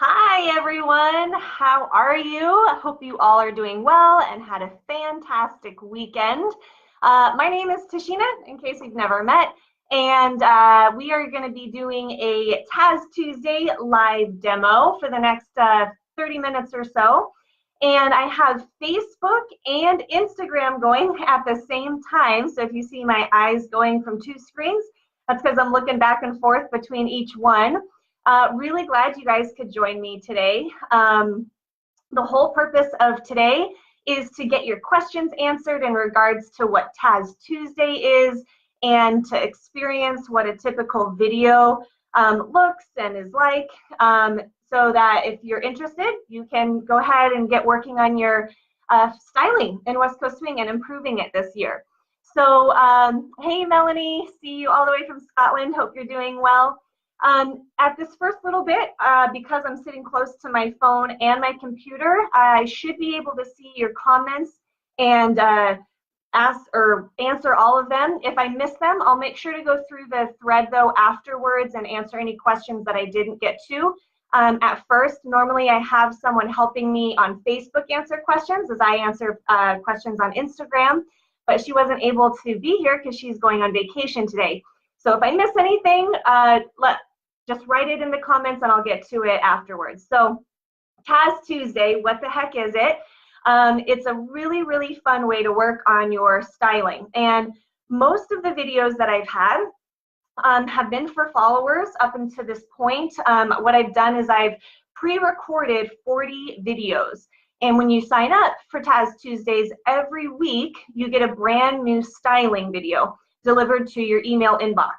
Hi, everyone. How are you? I hope you all are doing well and had a fantastic weekend. My name is Tashina, in case we've never met, and we are going to be doing a Taz Tuesday live demo for the next 30 minutes or so. And I have Facebook and Instagram going at the same time. So if you see my eyes going from two screens, that's because I'm looking back and forth between each one. Really glad you guys could join me today. The whole purpose of today is to get your questions answered in regards to what Taz Tuesday is and to experience what a typical video looks and is like, so that if you're interested, you can go ahead and get working on your styling in West Coast Swing and improving it this year. So, hey Melanie, see you all the way from Scotland. Hope you're doing well. At this first little bit, because I'm sitting close to my phone and my computer, I should be able to see your comments and ask or answer all of them. If I miss them, I'll make sure to go through the thread though afterwards and answer any questions that I didn't get to. At first, normally I have someone helping me on Facebook answer questions as I answer questions on Instagram, but she wasn't able to be here because she's going on vacation today. So if I miss anything, just write it in the comments and I'll get to it afterwards. So Taz Tuesday, what the heck is it? It's a really, really fun way to work on your styling. And most of the videos that I've had have been for followers up until this point. What I've done is I've pre-recorded 40 videos. And when you sign up for Taz Tuesdays, every week you get a brand new styling video delivered to your email inbox.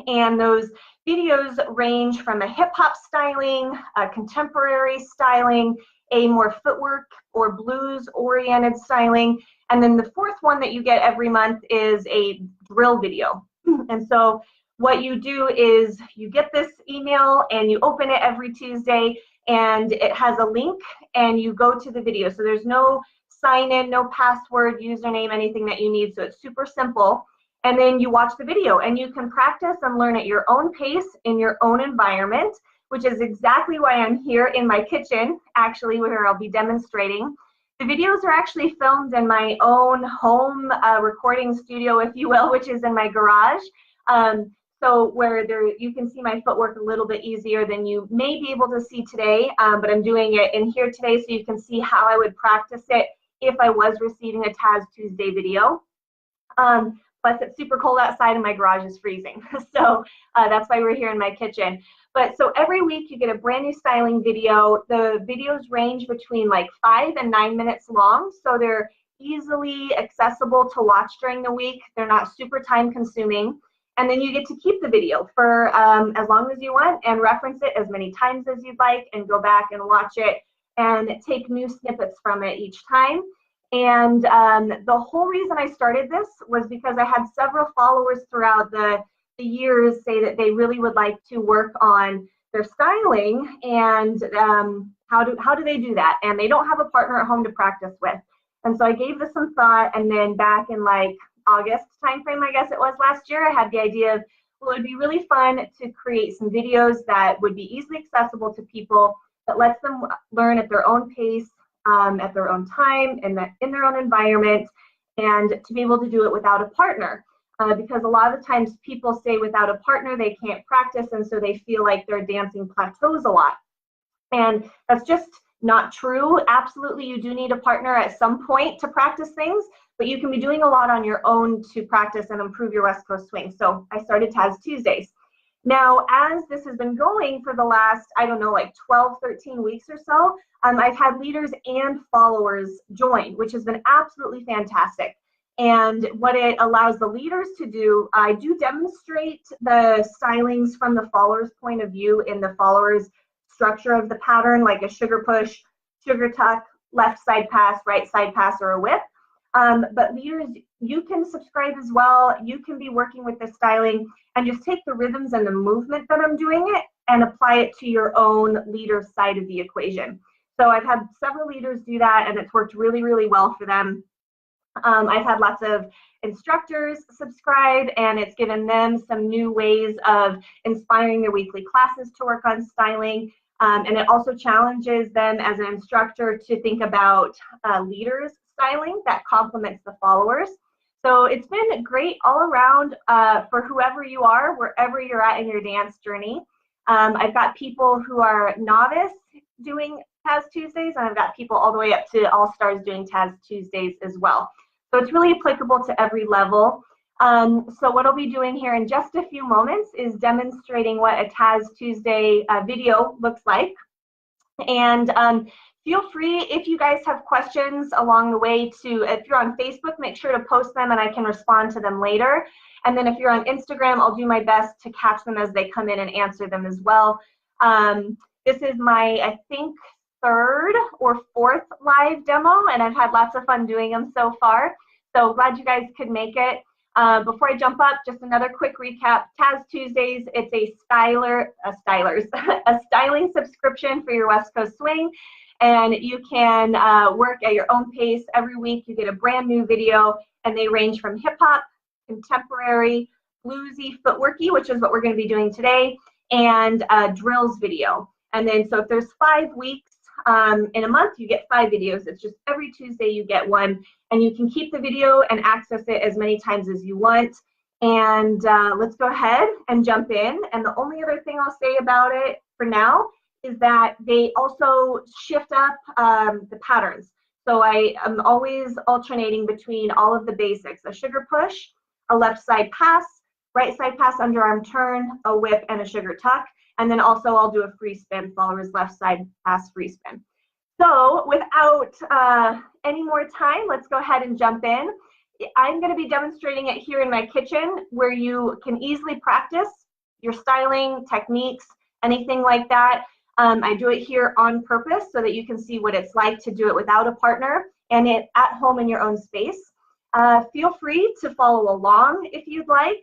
And those videos range from a hip hop styling, a contemporary styling, a more footwork or blues oriented styling. And then the fourth one that you get every month is a drill video. And so what you do is you get this email and you open it every Tuesday and it has a link and you go to the video. So there's no sign in, no password, username, anything that you need. So it's super simple. And then you watch the video and you can practice and learn at your own pace in your own environment, which is exactly why I'm here in my kitchen, actually, where I'll be demonstrating. The videos are actually filmed in my own home recording studio, if you will, which is in my garage. So where you can see my footwork a little bit easier than you may be able to see today, but I'm doing it in here today so you can see how I would practice it if I was receiving a Taz Tuesday video. Plus, it's super cold outside and my garage is freezing. So that's why we're here in my kitchen. But so every week you get a brand new styling video. The videos range between like 5 and 9 minutes long. So they're easily accessible to watch during the week. They're not super time consuming. And then you get to keep the video for as long as you want and reference it as many times as you'd like and go back and watch it and take new snippets from it each time. And the whole reason I started this was because I had several followers throughout the years say that they really would like to work on their styling and how do they do that? And they don't have a partner at home to practice with. And so I gave this some thought, and then back in like August timeframe, I guess it was last year, I had the idea of, well, it'd be really fun to create some videos that would be easily accessible to people, that lets them learn at their own pace, at their own time and in their own environment, and to be able to do it without a partner. Because a lot of the times people say without a partner they can't practice, and so they feel like their dancing plateaus a lot. And that's just not true. Absolutely, you do need a partner at some point to practice things, but you can be doing a lot on your own to practice and improve your West Coast swing. So I started Taz Tuesdays. Now, as this has been going for the last, I don't know, like 12, 13 weeks or so, I've had leaders and followers join, which has been absolutely fantastic. And what it allows the leaders to do, I do demonstrate the stylings from the followers' point of view in the followers' structure of the pattern, like a sugar push, sugar tuck, left side pass, right side pass, or a whip. But leaders, you can subscribe as well. You can be working with the styling and just take the rhythms and the movement that I'm doing it and apply it to your own leader side of the equation. So I've had several leaders do that, and it's worked really, really well for them. I've had lots of instructors subscribe, and it's given them some new ways of inspiring their weekly classes to work on styling. And it also challenges them as an instructor to think about leaders styling that complements the followers. So it's been great all around for whoever you are, wherever you're at in your dance journey. I've got people who are novice doing Taz Tuesdays, and I've got people all the way up to all-stars doing Taz Tuesdays as well. So it's really applicable to every level. So what I'll be doing here in just a few moments is demonstrating what a Taz Tuesday video looks like. And feel free, if you guys have questions along the way, to, if you're on Facebook, make sure to post them and I can respond to them later. And then if you're on Instagram, I'll do my best to catch them as they come in and answer them as well. This is my, I think, third or fourth live demo, and I've had lots of fun doing them so far. So glad you guys could make it. Before I jump up, just another quick recap. Taz Tuesdays, it's a styling subscription for your West Coast swing, and you can work at your own pace. Every week you get a brand new video, and they range from hip hop, contemporary, bluesy, footworky, which is what we're going to be doing today, and drills video. And then so if there's 5 weeks in a month, you get 5 videos. It's just every Tuesday you get one, and you can keep the video and access it as many times as you want. And let's go ahead and jump in. And the only other thing I'll say about it for now is that they also shift up the patterns. So I am always alternating between all of the basics: a sugar push, a left side pass, right side pass, underarm turn, a whip, and a sugar tuck. And then also I'll do a free spin, followers left side pass, free spin. So without any more time, let's go ahead and jump in. I'm going to be demonstrating it here in my kitchen, where you can easily practice your styling, techniques, anything like that. I do it here on purpose so that you can see what it's like to do it without a partner and it at home in your own space. Feel free to follow along if you'd like.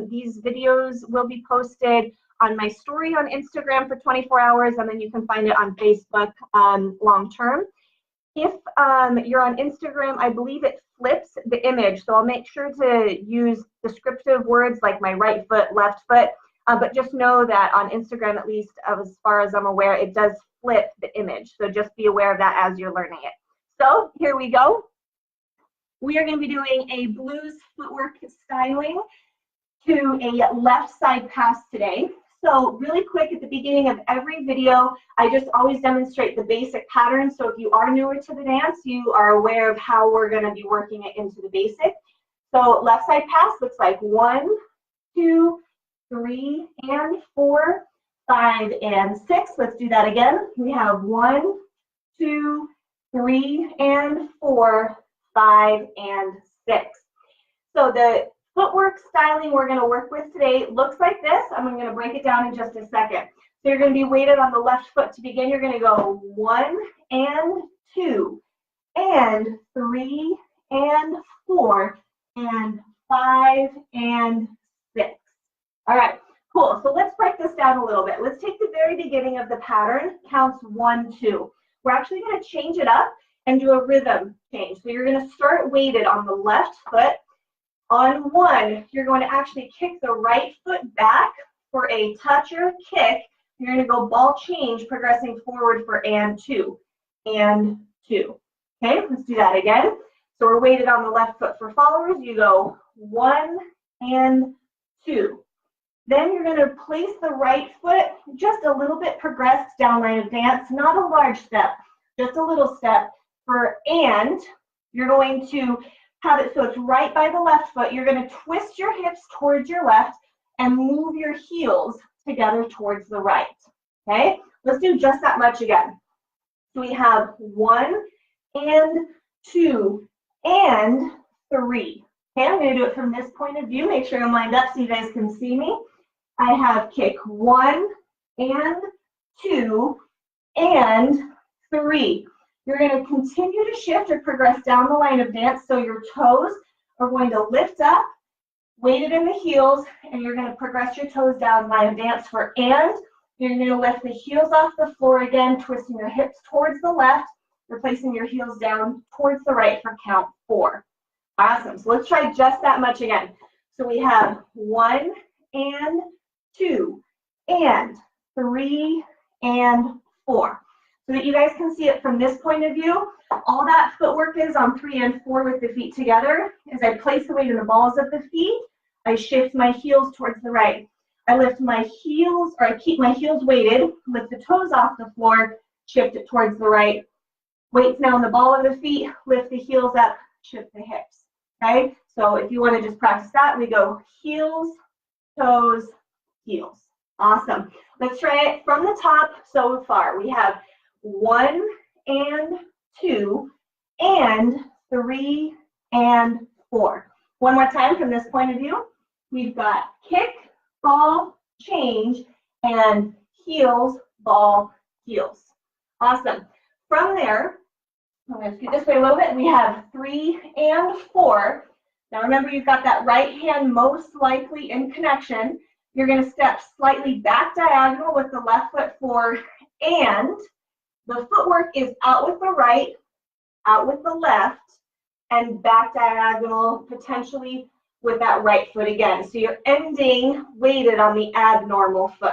These videos will be posted on my story on Instagram for 24 hours, and then you can find it on Facebook long term. If you're on Instagram, I believe it flips the image, so I'll make sure to use descriptive words like my right foot, left foot, but just know that on Instagram, at least as far as I'm aware, it does flip the image, so just be aware of that as you're learning it. So here we go. We are going to be doing a blues footwork styling to a left side pass today. So really quick, at the beginning of every video, I just always demonstrate the basic pattern. So if you are newer to the dance, you are aware of how we're going to be working it into the basic. So left side pass looks like 1, 2, 3, and 4, 5, and 6. Let's do that again. We have 1, 2, 3, and 4, 5, and 6. So the footwork styling we're going to work with today looks like this. I'm going to break it down in just a second. So you're going to be weighted on the left foot to begin. You're going to go 1 and 2 and 3 and 4 and 5 and 6. All right, cool. So let's break this down a little bit. Let's take the very beginning of the pattern, counts 1, 2. We're actually going to change it up and do a rhythm change. So you're going to start weighted on the left foot. On 1, you're going to actually kick the right foot back for a touch or kick. You're going to go ball change, progressing forward for and 2, and 2. Okay, let's do that again. So we're weighted on the left foot for followers. You go 1 and 2. Then you're going to place the right foot just a little bit progressed down line of dance, not a large step, just a little step for and. You're going to have it so it's right by the left foot. You're going to twist your hips towards your left and move your heels together towards the right. Okay, let's do just that much again. So we have 1 and 2 and 3. Okay, I'm going to do it from this point of view. Make sure I'm lined up so you guys can see me. I have kick 1 and 2 and 3. You're going to continue to shift or progress down the line of dance, so your toes are going to lift up, weighted in the heels, and you're going to progress your toes down line of dance for and. You're going to lift the heels off the floor again, twisting your hips towards the left, replacing your heels down towards the right for count 4. Awesome. So let's try just that much again. So we have 1 and 2 and 3 and 4. So that you guys can see it from this point of view, all that footwork is on 3 and 4 with the feet together is I place the weight in the balls of the feet, I shift my heels towards the right. I lift my heels, or I keep my heels weighted, lift the toes off the floor, shift it towards the right. Weights now in the ball of the feet, lift the heels up, shift the hips. Okay, so if you want to just practice that, we go heels, toes, heels. Awesome. Let's try it from the top so far. We have 1 and 2 and 3 and 4. One more time from this point of view. We've got kick, ball, change, and heels, ball, heels. Awesome. From there, I'm going to scoot this way a little bit. We have 3 and 4. Now remember, you've got that right hand most likely in connection. You're going to step slightly back diagonal with the left foot forward, and the footwork is out with the right, out with the left, and back diagonal potentially with that right foot again. So you're ending weighted on the abnormal foot,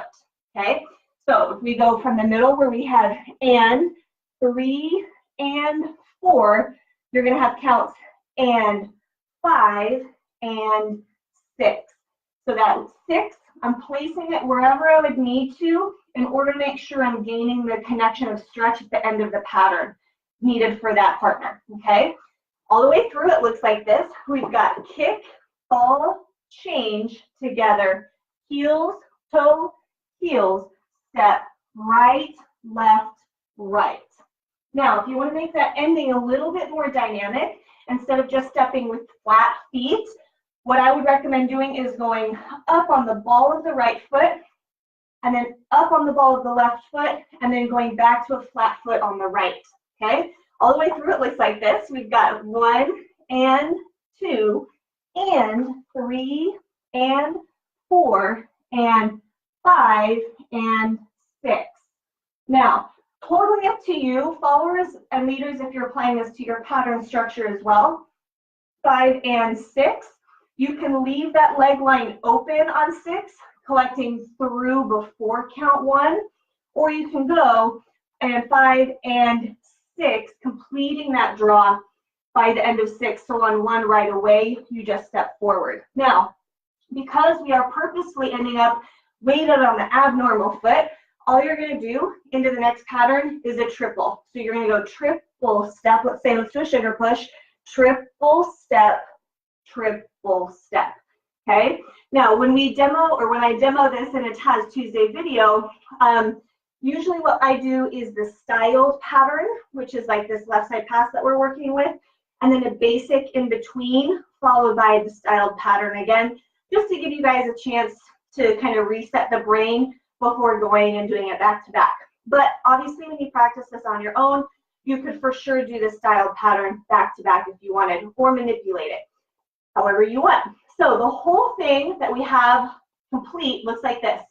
okay? So if we go from the middle where we have and 3 and 4, you're going to have counts and 5 and 6. So that 6, I'm placing it wherever I would need to in order to make sure I'm gaining the connection of stretch at the end of the pattern needed for that partner, okay? All the way through it looks like this. We've got kick, ball, change together, heels, toe, heels, step, right, left, right. Now, if you want to make that ending a little bit more dynamic, instead of just stepping with flat feet, what I would recommend doing is going up on the ball of the right foot, and then up on the ball of the left foot, and then going back to a flat foot on the right, okay? All the way through it looks like this. We've got 1 and 2 and 3 and 4 and 5 and 6. Now, totally up to you, followers and leaders, if you're applying this to your pattern structure as well. 5 and 6. You can leave that leg line open on 6, collecting through before count 1, or you can go and 5 and 6, completing that draw by the end of 6. So on 1 right away, you just step forward. Now, because we are purposely ending up weighted on the abnormal foot, all you're going to do into the next pattern is a triple. So you're going to go triple step. Let's do a sugar push. Triple step, triple step. Okay? Now, when we demo, or when I demo this in a Taz Tuesday video, usually what I do is the styled pattern, which is like this left side pass that we're working with, and then a basic in between, followed by the styled pattern again, just to give you guys a chance to kind of reset the brain before going and doing it back to back. But obviously, when you practice this on your own, you could for sure do the styled pattern back to back if you wanted, or manipulate it however you want. So the whole thing that we have complete looks like this: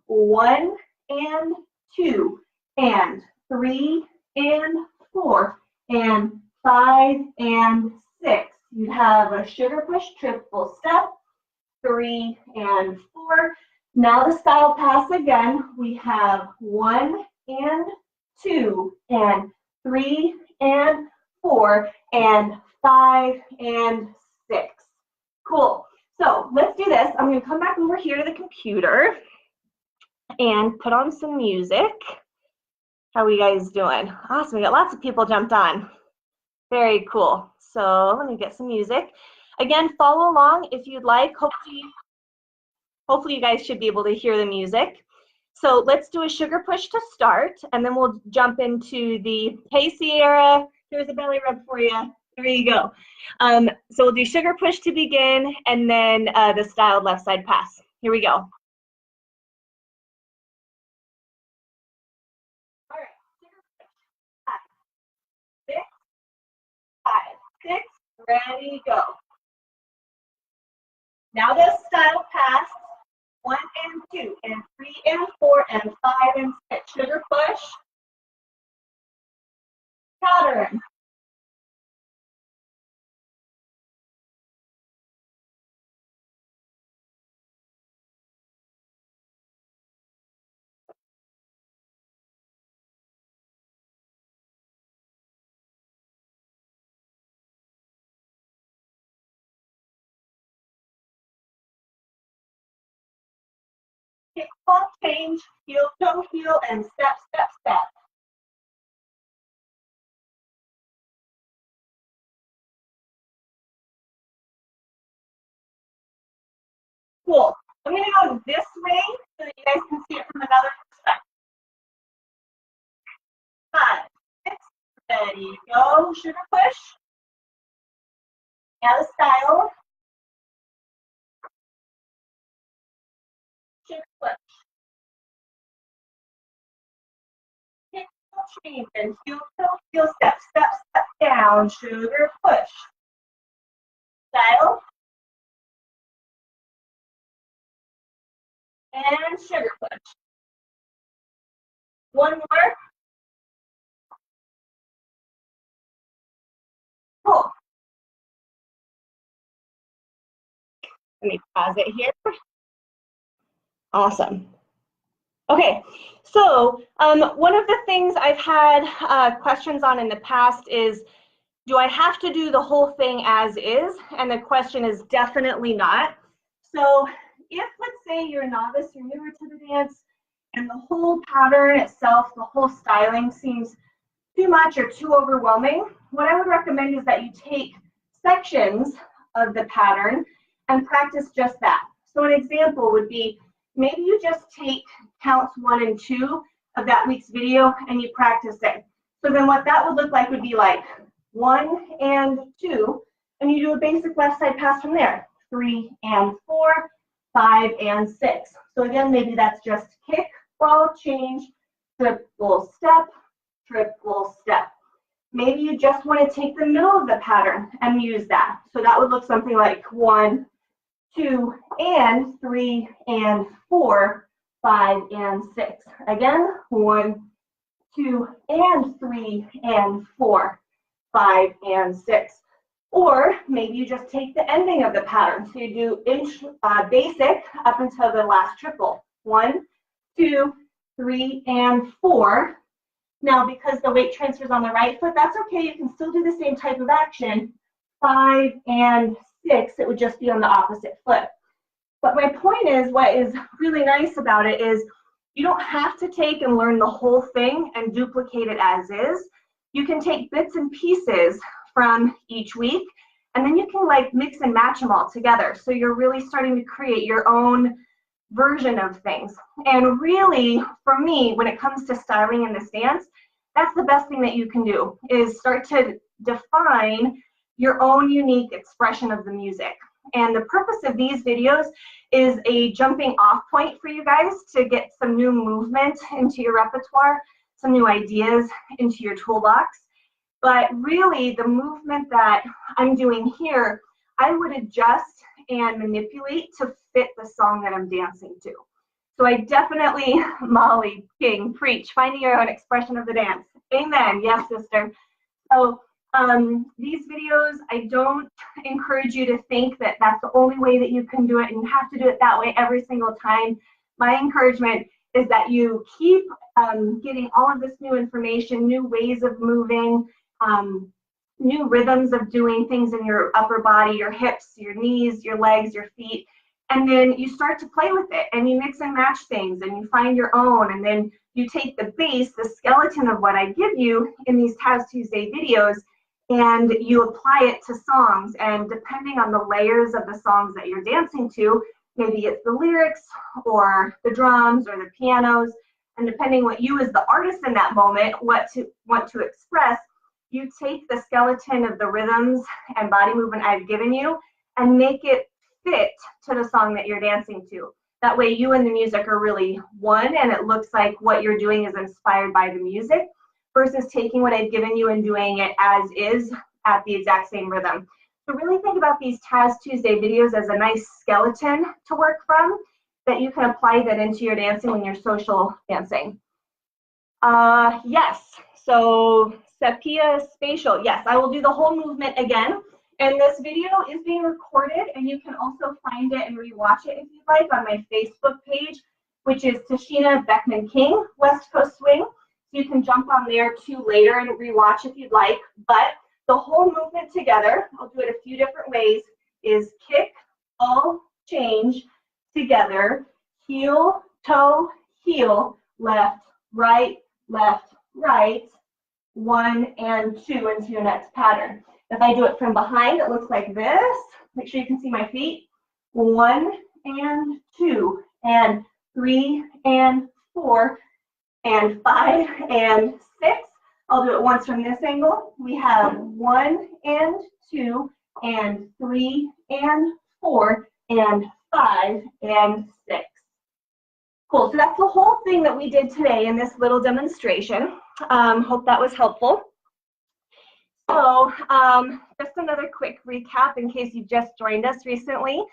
1 and 2 and 3 and 4 and 5 and 6. You have a sugar push, triple step, 3 and 4. Now the style pass again. We have 1 and 2 and 3 and 4 and 5 and 6. Cool. So let's do this. I'm going to come back over here to the computer and put on some music. How are you guys doing? Awesome. We got lots of people jumped on. Very cool. So let me get some music. Again, follow along if you'd like. Hopefully you guys should be able to hear the music. So let's do a sugar push to start, and then we'll jump into the, hey Sierra, here's a belly rub for you. There you go. So we'll do sugar push to begin, and then the styled left side pass. Here we go. All right, sugar push. 5, 6, 5, 6, ready, go. Now the style pass. 1 and 2 and 3 and 4 and 5 and 6. Sugar push. Pattern. kick, ball, change, heel, toe, heel, and step, step, step. Cool. I'm going to go this way so that you guys can see it from another perspective. 5, 6, ready, go, sugar push. Now the style. Sugar push. Kick, change, and heel, toe, heel, step, step, step down, sugar push. Style. And sugar push. One more. Cool. Let me pause it here. Awesome. Okay, so one of the things I've had questions on in the past is, do I have to do the whole thing as is? And the question is definitely not. So if, let's say, you're a novice, you're newer to the dance, and the whole pattern itself, the whole styling seems too much or too overwhelming, what I would recommend is that you take sections of the pattern and practice just that. So an example would be, maybe you just take counts 1 and 2 of that week's video and you practice it. So then what that would look like would be like 1 and 2, and you do a basic left side pass from there. 3 and 4, 5 and 6. So again, maybe that's just kick, ball, change, triple step, triple step. Maybe you just want to take the middle of the pattern and use that. So that would look something like 1, 2, and 3, and 4, 5, and 6. Again, 1, 2, and 3, and 4, 5, and 6. Or maybe you just take the ending of the pattern. So you do basic up until the last triple. 1, 2, 3, and 4. Now, because the weight transfers on the right foot, that's okay. You can still do the same type of action. 5 and 6, it would just be on the opposite foot. But my point is, what is really nice about it is you don't have to take and learn the whole thing and duplicate it as is. You can take bits and pieces from each week, and then you can like mix and match them all together. So you're really starting to create your own version of things. And really, for me, when it comes to styling in this dance, that's the best thing that you can do, is start to define your own unique expression of the music. And the purpose of these videos is a jumping off point for you guys to get some new movement into your repertoire, some new ideas into your toolbox. But really, the movement that I'm doing here, I would adjust and manipulate to fit the song that I'm dancing to. So I definitely, Molly King, preach, finding your own expression of the dance. Amen. Yes, sister. So these videos, I don't encourage you to think that that's the only way that you can do it and you have to do it that way every single time. My encouragement is that you keep getting all of this new information, new ways of moving, new rhythms of doing things in your upper body, your hips, your knees, your legs, your feet, and then you start to play with it and you mix and match things and you find your own, and then you take the base, the skeleton of what I give you in these Taz Tuesday videos, and you apply it to songs. And depending on the layers of the songs that you're dancing to, maybe it's the lyrics or the drums or the pianos, and depending what you as the artist in that moment want to express, you take the skeleton of the rhythms and body movement I've given you and make it fit to the song that you're dancing to. That way you and the music are really one, and it looks like what you're doing is inspired by the music versus taking what I've given you and doing it as is at the exact same rhythm. So really think about these Taz Tuesday videos as a nice skeleton to work from that you can apply that into your dancing when you're social dancing. Yes, so Sepia Spatial, yes, I will do the whole movement again. And this video is being recorded, and you can also find it and rewatch it if you'd like on my Facebook page, which is Tashina Beckmann-King, West Coast Swing. So you can jump on there too later and rewatch if you'd like. But the whole movement together, I'll do it a few different ways, is kick, all, change, together, heel, toe, heel, left, right, 1 and 2 into your next pattern. If I do it from behind, it looks like this. Make sure you can see my feet. 1 and 2 and 3 and 4 and 5 and 6. I'll do it once from this angle. We have 1 and 2 and 3 and 4 and 5 and 6. Cool, so that's the whole thing that we did today in this little demonstration. Hope that was helpful. So just another quick recap in case you've just joined us recently.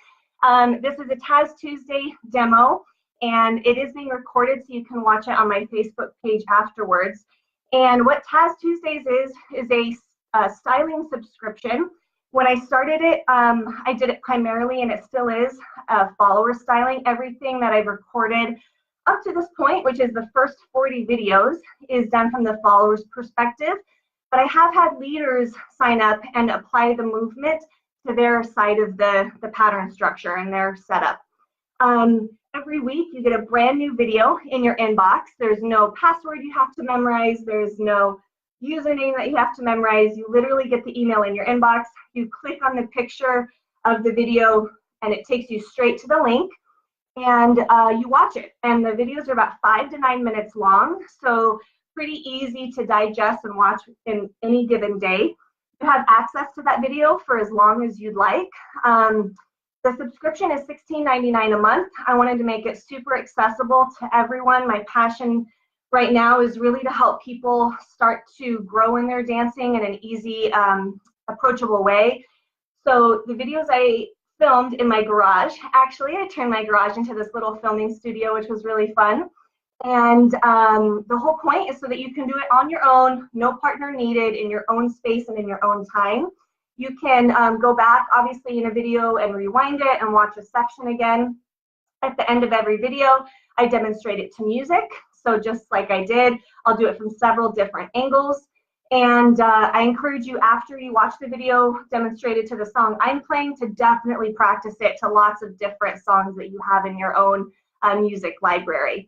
This is a Taz Tuesday demo, and it is being recorded so you can watch it on my Facebook page afterwards. And what Taz Tuesdays is a styling subscription. When I started it, I did it primarily, and it still is, follower styling. Everything that I've recorded up to this point, which is the first 40 videos, is done from the follower's perspective. But I have had leaders sign up and apply the movement to their side of the pattern structure and their setup. Every week you get a brand new video in your inbox. There's no password you have to memorize. There's no username that you have to memorize. You literally get the email in your inbox. You click on the picture of the video and it takes you straight to the link, and you watch it. And the videos are about 5 to 9 minutes long, so pretty easy to digest and watch in any given day. You have access to that video for as long as you'd like. The subscription is $16.99 a month. I wanted to make it super accessible to everyone. My passion right now is really to help people start to grow in their dancing in an easy, approachable way. So the videos I filmed in my garage, actually, I turned my garage into this little filming studio, which was really fun. And the whole point is so that you can do it on your own, no partner needed, in your own space and in your own time. You can go back, obviously, in a video and rewind it and watch a section again. At the end of every video, I demonstrate it to music. So just like I did, I'll do it from several different angles. And I encourage you, after you watch the video demonstrated to the song I'm playing, to definitely practice it to lots of different songs that you have in your own music library.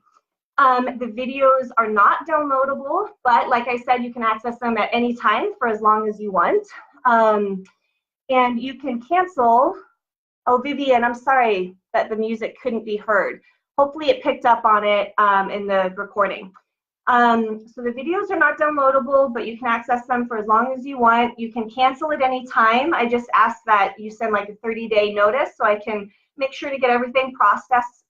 The videos are not downloadable, but like I said, you can access them at any time for as long as you want. And you can cancel. Oh, Vivian, I'm sorry that the music couldn't be heard. Hopefully it picked up on it in the recording. So the videos are not downloadable, but you can access them for as long as you want. You can cancel at any time. I just ask that you send like a 30-day notice so I can make sure to get everything processed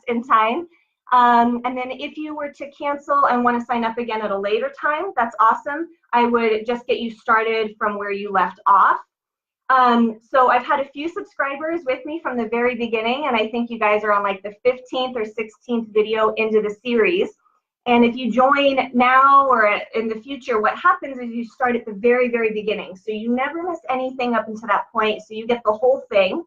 in time. And then if you were to cancel and want to sign up again at a later time, that's awesome. I would just get you started from where you left off. So I've had a few subscribers with me from the very beginning, and I think you guys are on like the 15th or 16th video into the series. And if you join now or in the future, what happens is you start at the very, very beginning. So you never miss anything up until that point, so you get the whole thing.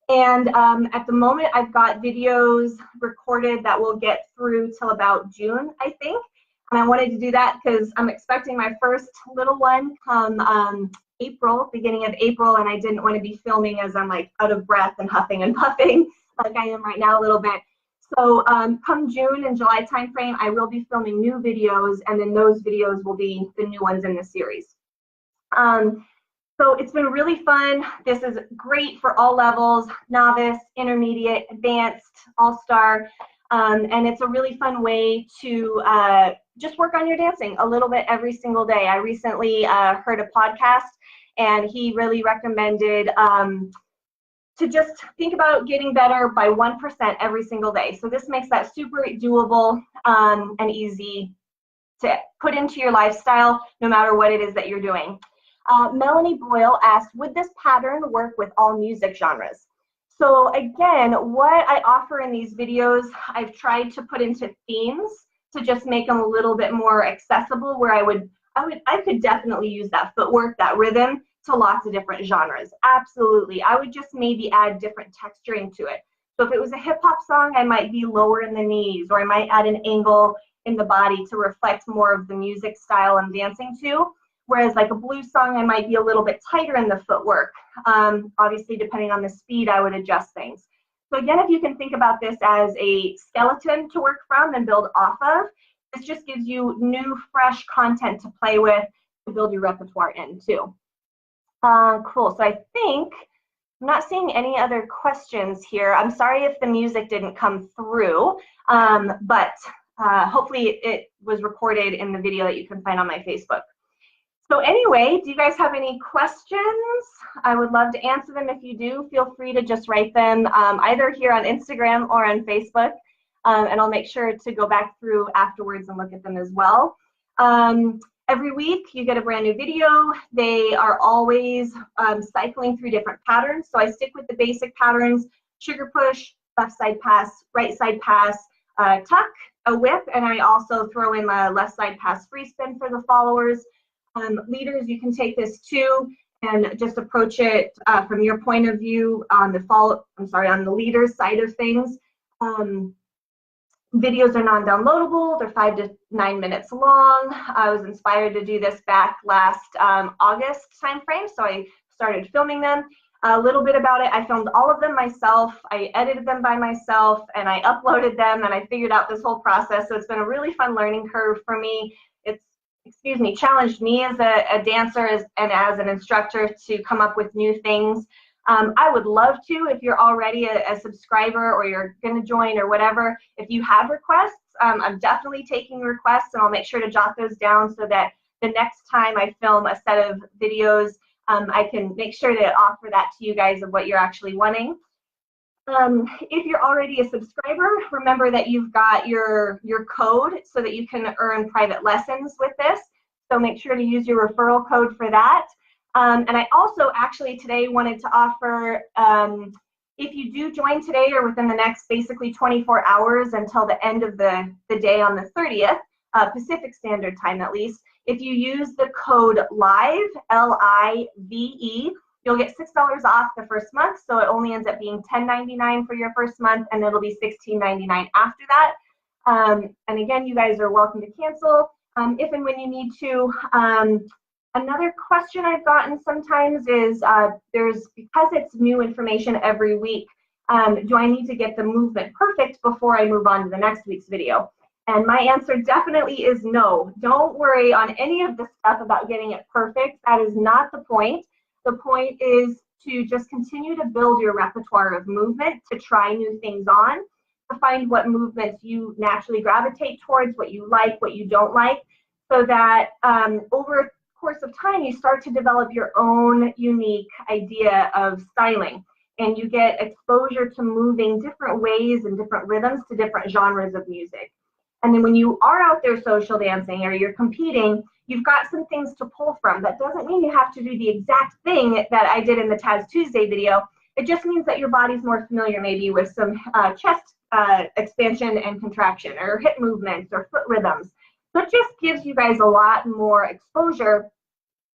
And at the moment, I've got videos recorded that will get through till about June, I think. And I wanted to do that because I'm expecting my first little one come April, beginning of April, and I didn't want to be filming as I'm like out of breath and huffing and puffing like I am right now a little bit. So come June and July timeframe, I will be filming new videos, and then those videos will be the new ones in the series. So it's been really fun. This is great for all levels: novice, intermediate, advanced, all-star, and it's a really fun way to just work on your dancing a little bit every single day. I recently heard a podcast, and he really recommended to just think about getting better by 1% every single day. So this makes that super doable and easy to put into your lifestyle, no matter what it is that you're doing. Melanie Boyle asked, would this pattern work with all music genres? So again, what I offer in these videos, I've tried to put into themes to just make them a little bit more accessible, where I could definitely use that footwork, that rhythm, to lots of different genres. Absolutely. I would just maybe add different texturing to it. So if it was a hip hop song, I might be lower in the knees, or I might add an angle in the body to reflect more of the music style I'm dancing to. Whereas like a blues song, I might be a little bit tighter in the footwork. Obviously, depending on the speed, I would adjust things. So again, if you can think about this as a skeleton to work from and build off of, this just gives you new, fresh content to play with to build your repertoire into. Cool. So I think I'm not seeing any other questions here. I'm sorry if the music didn't come through, but hopefully it was recorded in the video that you can find on my Facebook. So anyway, do you guys have any questions? I would love to answer them. If you do, feel free to just write them either here on Instagram or on Facebook, and I'll make sure to go back through afterwards and look at them as well. Every week you get a brand new video. They are always cycling through different patterns. So I stick with the basic patterns: sugar push, left side pass, right side pass, tuck, a whip, and I also throw in my left side pass free spin for the followers. Leaders, you can take this too and just approach it from your point of view on the leader's side of things. Videos are non-downloadable. They're 5 to 9 minutes long. I was inspired to do this back last August timeframe, so I started filming them. A little bit about it: I filmed all of them myself, I edited them by myself, and I uploaded them, and I figured out this whole process. So it's been a really fun learning curve for me. It's challenged me as a dancer and as an instructor to come up with new things. I would love to, if you're already a subscriber or you're going to join or whatever, if you have requests, I'm definitely taking requests, and I'll make sure to jot those down so that the next time I film a set of videos, I can make sure to offer that to you guys of what you're actually wanting. If you're already a subscriber, remember that you've got your code so that you can earn private lessons with this. So make sure to use your referral code for that. And I also actually today wanted to offer, if you do join today or within the next basically 24 hours until the end of the day on the 30th, Pacific Standard Time at least, if you use the code LIVE, L-I-V-E, you'll get $6 off the first month, so it only ends up being $10.99 for your first month, and it'll be $16.99 after that. And again, you guys are welcome to cancel if and when you need to. Another question I've gotten sometimes is, because it's new information every week, do I need to get the movement perfect before I move on to the next week's video? And my answer definitely is no. Don't worry on any of the stuff about getting it perfect. That is not the point. The point is to just continue to build your repertoire of movement, to try new things on, to find what movements you naturally gravitate towards, what you like, what you don't like, so that over the course of time, you start to develop your own unique idea of styling. And you get exposure to moving different ways and different rhythms to different genres of music. And then when you are out there social dancing or you're competing, you've got some things to pull from. That doesn't mean you have to do the exact thing that I did in the Taz Tuesday video. It just means that your body's more familiar maybe with some chest expansion and contraction, or hip movements, or foot rhythms. So it just gives you guys a lot more exposure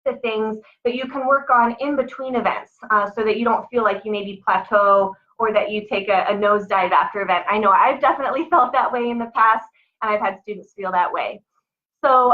to things that you can work on in between events, so that you don't feel like you maybe plateau or that you take a nosedive after event. I know I've definitely felt that way in the past, and I've had students feel that way. So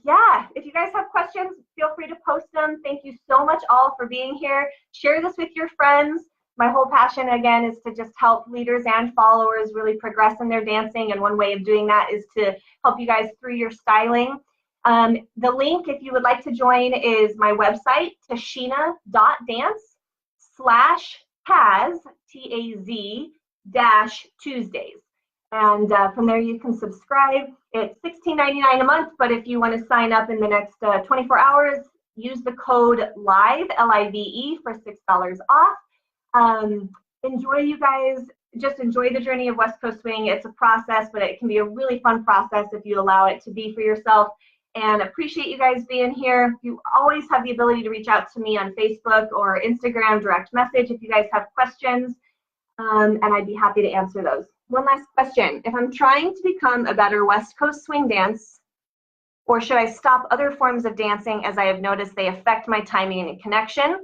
yeah, if you guys have questions, feel free to post them. Thank you so much all for being here. Share this with your friends. My whole passion, again, is to just help leaders and followers really progress in their dancing, and one way of doing that is to help you guys through your styling. The link, if you would like to join, is my website, tashina.dance/Taz, T-A-Z-Tuesdays. And from there you can subscribe. It's $16.99 a month, but if you want to sign up in the next 24 hours, use the code LIVE, L-I-V-E, for $6 off. Enjoy, you guys. Just enjoy the journey of West Coast Swing. It's a process, but it can be a really fun process if you allow it to be for yourself. And appreciate you guys being here. You always have the ability to reach out to me on Facebook or Instagram direct message if you guys have questions, and I'd be happy to answer those. One last question. If I'm trying to become a better West Coast swing dance, or should I stop other forms of dancing as I have noticed they affect my timing and connection?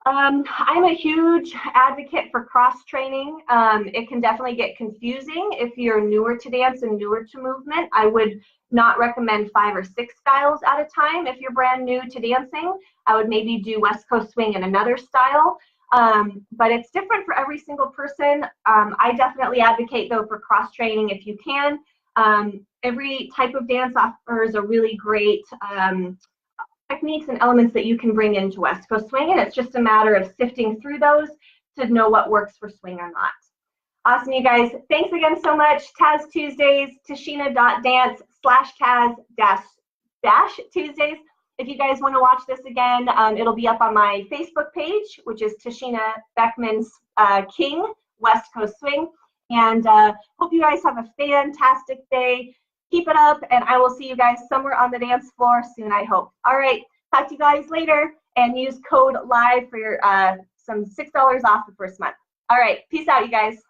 I'm a huge advocate for cross-training. It can definitely get confusing if you're newer to dance and newer to movement. I would not recommend 5 or 6 styles at a time. If you're brand new to dancing, I would maybe do West Coast swing and another style. but it's different for every single person. I definitely advocate though for cross training if you can. Every type of dance offers a really great techniques and elements that you can bring into West Coast swing, and it's just a matter of sifting through those to know what works for swing or not. Awesome, you guys. Thanks again so much. Taz Tuesdays, Tashina.dance/Taz-Tuesdays. If you guys want to watch this again, it'll be up on my Facebook page, which is Tashina Beckmann-King, West Coast Swing. And hope you guys have a fantastic day. Keep it up, and I will see you guys somewhere on the dance floor soon, I hope. All right, talk to you guys later, and use code LIVE for your some $6 off the first month. All right, peace out, you guys.